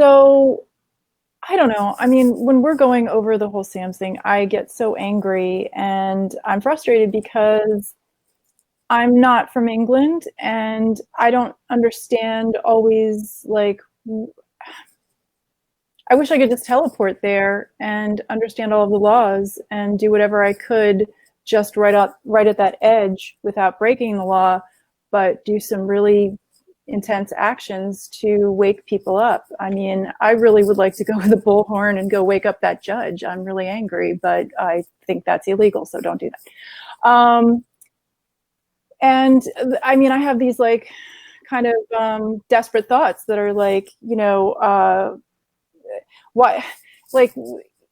So I don't know. I mean, when we're going over the whole Sam's thing, I get so angry and I'm frustrated because I'm not from England and I don't understand always like I wish I could just teleport there and understand all of the laws and do whatever I could just right at that edge without breaking the law, but do some really intense actions to wake people up. I mean, I really would like to go with a bullhorn and go wake up that judge. I'm really angry, but I think that's illegal, so don't do that. And I mean, I have these like kind of desperate thoughts that are like, why, like,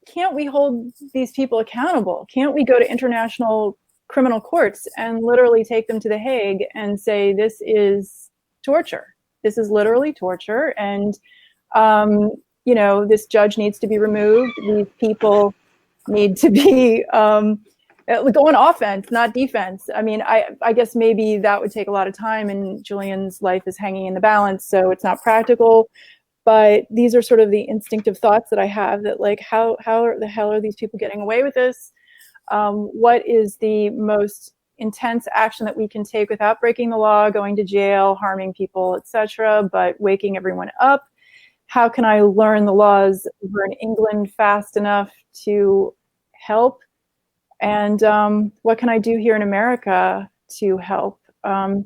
can't we hold these people accountable? Can't we go to international criminal courts and literally take them to The Hague and say, this is torture? This is literally torture. And, this judge needs to be removed. These people need to be go on offense, not defense. I mean, I guess maybe that would take a lot of time, and Julian's life is hanging in the balance, so it's not practical. But these are sort of the instinctive thoughts that I have that, like, how the hell are these people getting away with this? What is the most intense action that we can take without breaking the law, going to jail, harming people, etc., but waking everyone up? How can I learn the laws over in England fast enough to help? And what can I do here in America to help?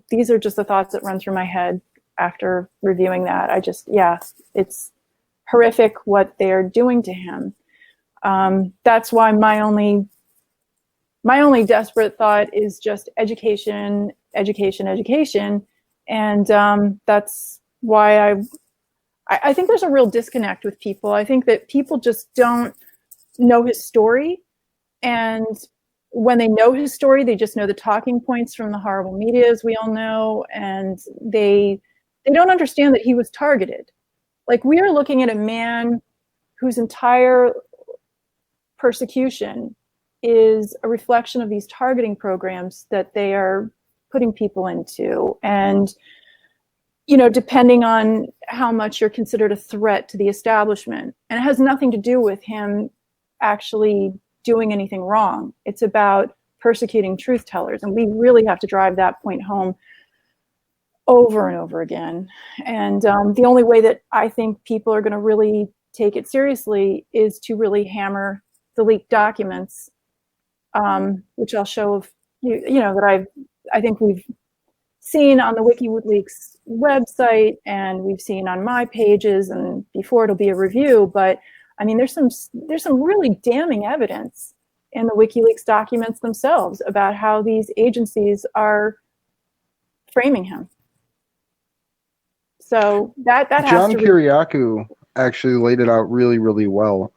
These are just the thoughts that run through my head after reviewing that. It's horrific what they're doing to him. That's why my only desperate thought is just education, education, education. And that's why I think there's a real disconnect with people. I think that people just don't know his story. And when they know his story, they just know the talking points from the horrible media, as we all know. And they don't understand that he was targeted. Like, we are looking at a man whose entire persecution is a reflection of these targeting programs that they are putting people into. And, depending on how much you're considered a threat to the establishment. And it has nothing to do with him actually doing anything wrong. It's about persecuting truth tellers. And we really have to drive that point home over and over again. And the only way that I think people are going to really take it seriously is to really hammer the leaked documents, which I'll show that I think we've seen on the WikiLeaks website, and we've seen on my pages, and before it'll be a review. But I mean, there's some really damning evidence in the WikiLeaks documents themselves about how these agencies are framing him. So that has John to. Kiriakou actually laid it out really, really well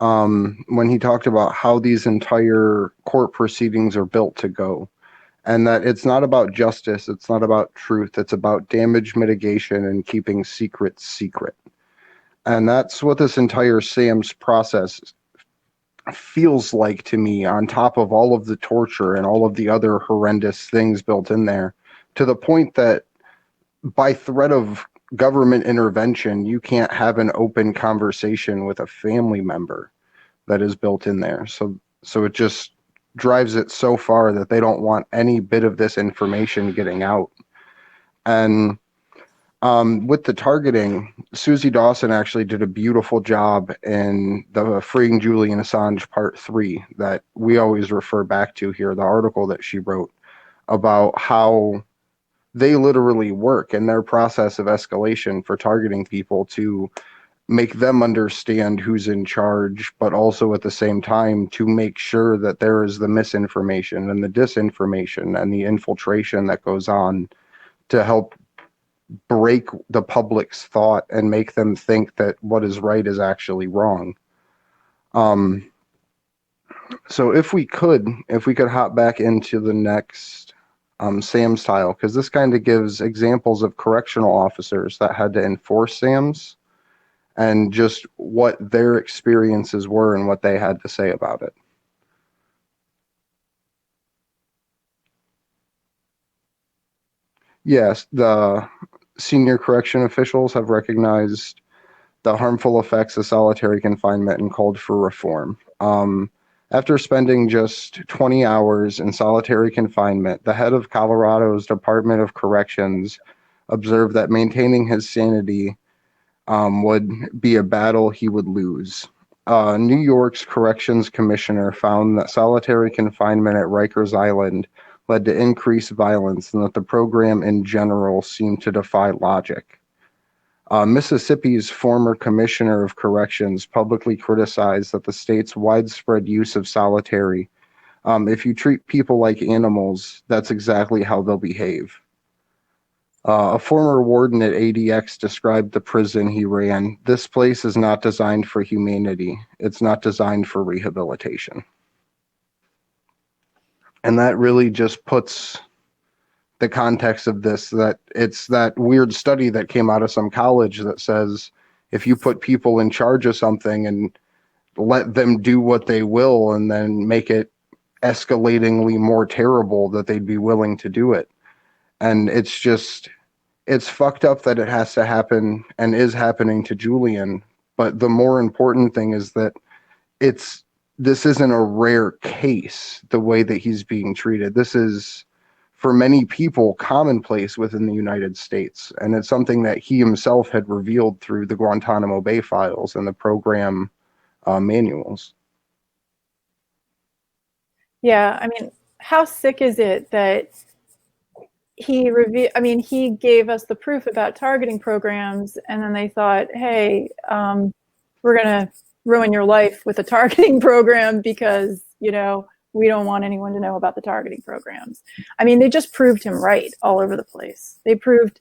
when he talked about how these entire court proceedings are built to go. And that it's not about justice, it's not about truth, it's about damage mitigation and keeping secrets secret. And that's what this entire SAMS process feels like to me, on top of all of the torture and all of the other horrendous things built in there, to the point that by threat of government intervention, you can't have an open conversation with a family member that is built in there. So it just drives it so far that they don't want any bit of this information getting out. And with the targeting, Susie Dawson actually did a beautiful job in the Freeing Julian Assange Part 3 that we always refer back to here, the article that she wrote about how they literally work in their process of escalation for targeting people to make them understand who's in charge, but also at the same time to make sure that there is the misinformation and the disinformation and the infiltration that goes on to help break the public's thought and make them think that what is right is actually wrong. So if we could hop back into the next SAMS tile, because this kind of gives examples of correctional officers that had to enforce SAMS and just what their experiences were and what they had to say about it. Yes, the senior correction officials have recognized the harmful effects of solitary confinement and called for reform. After spending just 20 hours in solitary confinement, the head of Colorado's Department of Corrections observed that maintaining his sanity would be a battle he would lose. New York's corrections commissioner found that solitary confinement at Rikers Island led to increased violence and that the program in general seemed to defy logic. Mississippi's former commissioner of corrections publicly criticized that the state's widespread use of solitary. If you treat people like animals, that's exactly how they'll behave. A former warden at ADX described the prison he ran. This place is not designed for humanity. It's not designed for rehabilitation. And that really just puts the context of this, that it's that weird study that came out of some college that says if you put people in charge of something and let them do what they will and then make it escalatingly more terrible, that they'd be willing to do it. And it's fucked up that it has to happen and is happening to Julian. But the more important thing is that this isn't a rare case, the way that he's being treated. This is, for many people, commonplace within the United States. And it's something that he himself had revealed through the Guantanamo Bay files and the program manuals. Yeah, I mean, how sick is it that he gave us the proof about targeting programs, and then they thought, hey, we're going to ruin your life with a targeting program because, we don't want anyone to know about the targeting programs. I mean, they just proved him right all over the place. They proved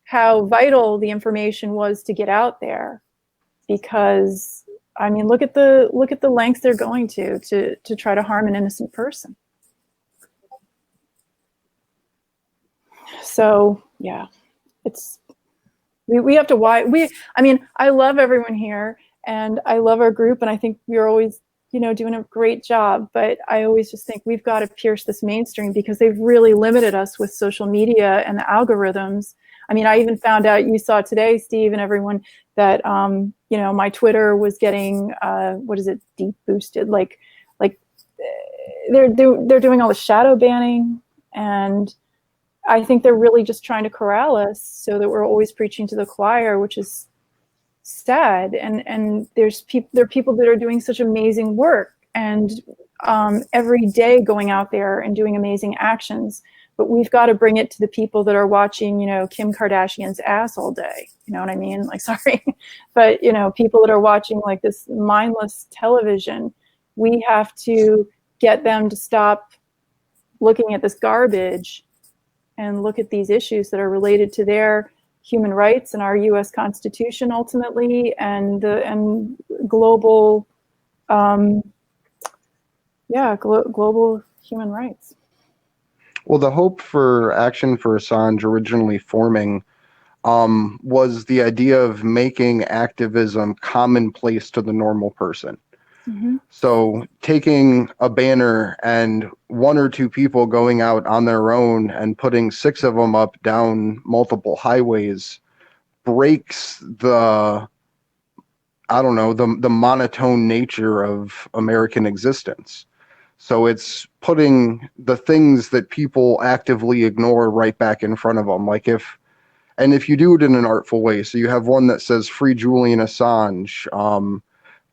how vital the information was to get out there, because, I mean, look at the lengths they're going to try to harm an innocent person. So yeah, we have to I love everyone here and I love our group, and I think we're always doing a great job, but I always just think we've got to pierce this mainstream because they've really limited us with social media and the algorithms. I mean, I even found out, you saw today, Steve, and everyone, that my Twitter was getting deep boosted, like they're doing all the shadow banning, and I think they're really just trying to corral us so that we're always preaching to the choir, which is sad. And there are people that are doing such amazing work and every day going out there and doing amazing actions. But we've got to bring it to the people that are watching, Kim Kardashian's ass all day. You know what I mean? Like, sorry, but people that are watching like this mindless television, we have to get them to stop looking at this garbage and look at these issues that are related to their human rights and our U.S. Constitution ultimately, and global, global human rights. Well, the hope for Action for Assange originally forming was the idea of making activism commonplace to the normal person. Mm-hmm. So taking a banner and one or two people going out on their own and putting 6 of them up down multiple highways breaks the monotone nature of American existence. So it's putting the things that people actively ignore right back in front of them. Like if you do it in an artful way, so you have one that says "Free Julian Assange,"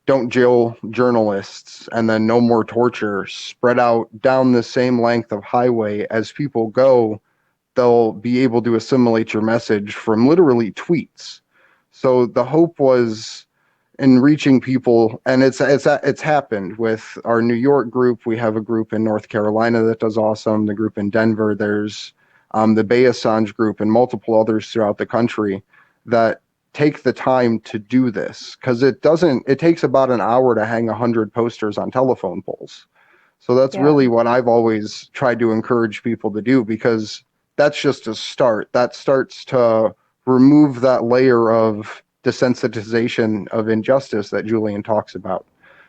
don't jail journalists, and then no more torture, spread out down the same length of highway. As people go, they'll be able to assimilate your message from literally tweets. So the hope was in reaching people, and it's happened with our New York group. We have a group in North Carolina that does awesome. The group in Denver, there's the Bay Assange group, and multiple others throughout the country that take the time to do this, because it takes about an hour to hang 100 posters on telephone poles. So that's really what I've always tried to encourage people to do, because that's just a start. That starts to remove that layer of desensitization of injustice that Julian talks about.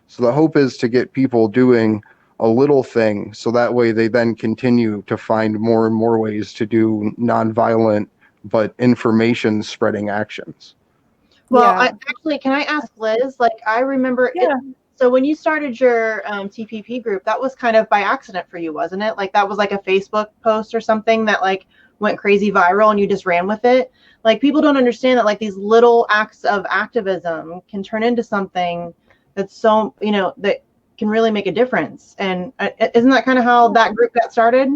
So the hope is to get people doing a little thing, so that way they then continue to find more and more ways to do nonviolent but information spreading actions. Well, Yeah. actually, can I ask Liz? Like, I remember it. Yeah. So when you started your TPP group, that was kind of by accident for you, wasn't it? Like that was like a Facebook post or something that like went crazy viral, and you just ran with it. Like people don't understand that like these little acts of activism can turn into something that's so that can really make a difference. And isn't that kind of how that group got started?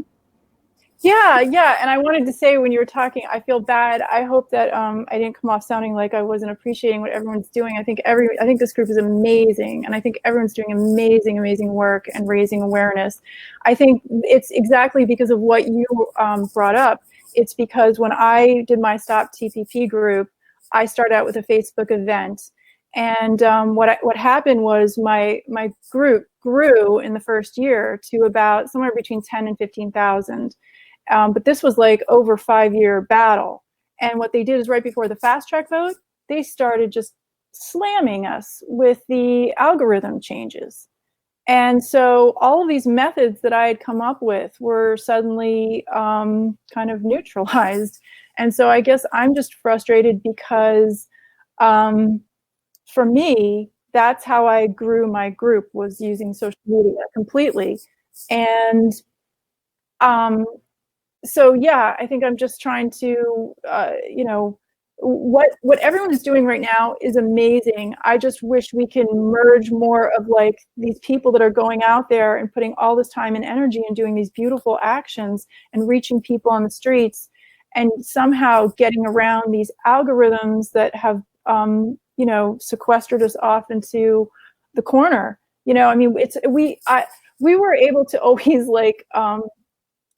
Yeah, yeah. And I wanted to say when you were talking, I feel bad. I hope that I didn't come off sounding like I wasn't appreciating what everyone's doing. I think this group is amazing, and I think everyone's doing amazing, amazing work and raising awareness. I think it's exactly because of what you brought up. It's because when I did my Stop TPP group, I started out with a Facebook event, and what happened was my group grew in the first year to about somewhere between 10 and 15,000. But this was like over 5 year battle. And what they did is right before the fast track vote, they started just slamming us with the algorithm changes. And so all of these methods that I had come up with were suddenly kind of neutralized. And so I guess I'm just frustrated because um, for me, that's how I grew my group, was using social media completely. And um, so yeah, I think I'm just trying to, what everyone is doing right now is amazing. I just wish we can merge more of like these people that are going out there and putting all this time and energy and doing these beautiful actions and reaching people on the streets, and somehow getting around these algorithms that have, sequestered us off into the corner. I mean, we were able to always like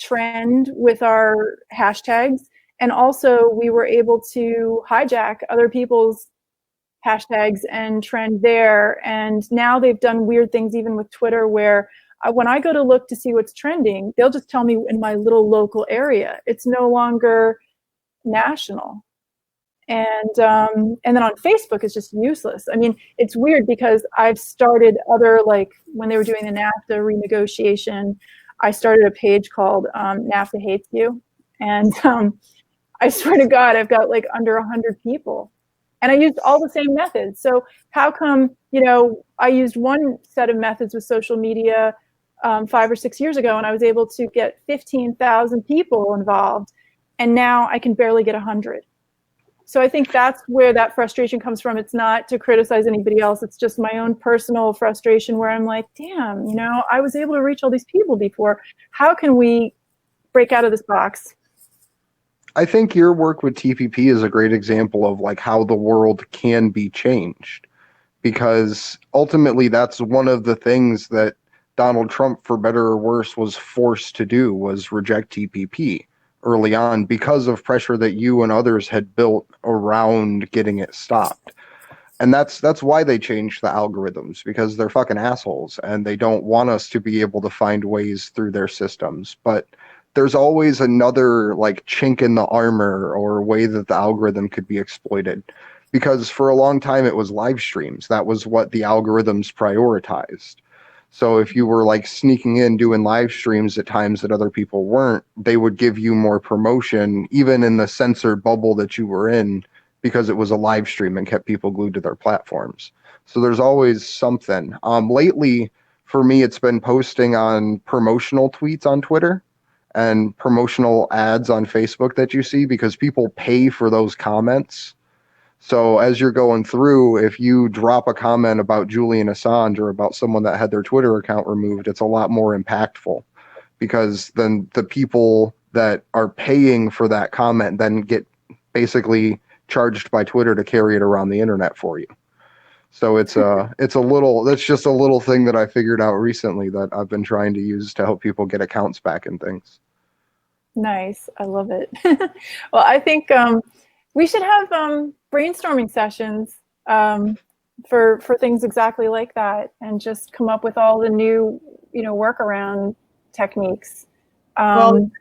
trend with our hashtags, and also we were able to hijack other people's hashtags and trend there. And now they've done weird things even with Twitter, where when I go to look to see what's trending, they'll just tell me in my little local area. It's no longer national. And then on Facebook, it's just useless. I mean, it's weird because I've started other, like when they were doing the NAFTA renegotiation, I started a page called NAFTA Hates You, and I swear to God, I've got like under 100 people, and I used all the same methods. So how come I used one set of methods with social media 5 or 6 years ago, and I was able to get 15,000 people involved, and now I can barely get 100. So I think that's where that frustration comes from. It's not to criticize anybody else. It's just my own personal frustration where I'm like, damn, I was able to reach all these people before. How can we break out of this box? I think your work with TPP is a great example of like how the world can be changed, because ultimately that's one of the things that Donald Trump, for better or worse, was forced to do, was reject TPP early on because of pressure that you and others had built around getting it stopped. And that's why they changed the algorithms, because they're fucking assholes and they don't want us to be able to find ways through their systems. But there's always another like chink in the armor or a way that the algorithm could be exploited, because for a long time it was live streams. That was what the algorithms prioritized. So if you were like sneaking in doing live streams at times that other people weren't, they would give you more promotion, even in the censored bubble that you were in, because it was a live stream and kept people glued to their platforms. So there's always something. Lately, for me, it's been posting on promotional tweets on Twitter and promotional ads on Facebook that you see, because people pay for those comments. So as you're going through, if you drop a comment about Julian Assange or about someone that had their Twitter account removed, it's a lot more impactful, because then the people that are paying for that comment then get basically charged by Twitter to carry it around the internet for you. So it's a little, that's just a little thing that I figured out recently that I've been trying to use to help people get accounts back and things. Nice. I love it. Well, I think we should have brainstorming sessions for things exactly like that, and just come up with all the new, workaround techniques. Well, Um,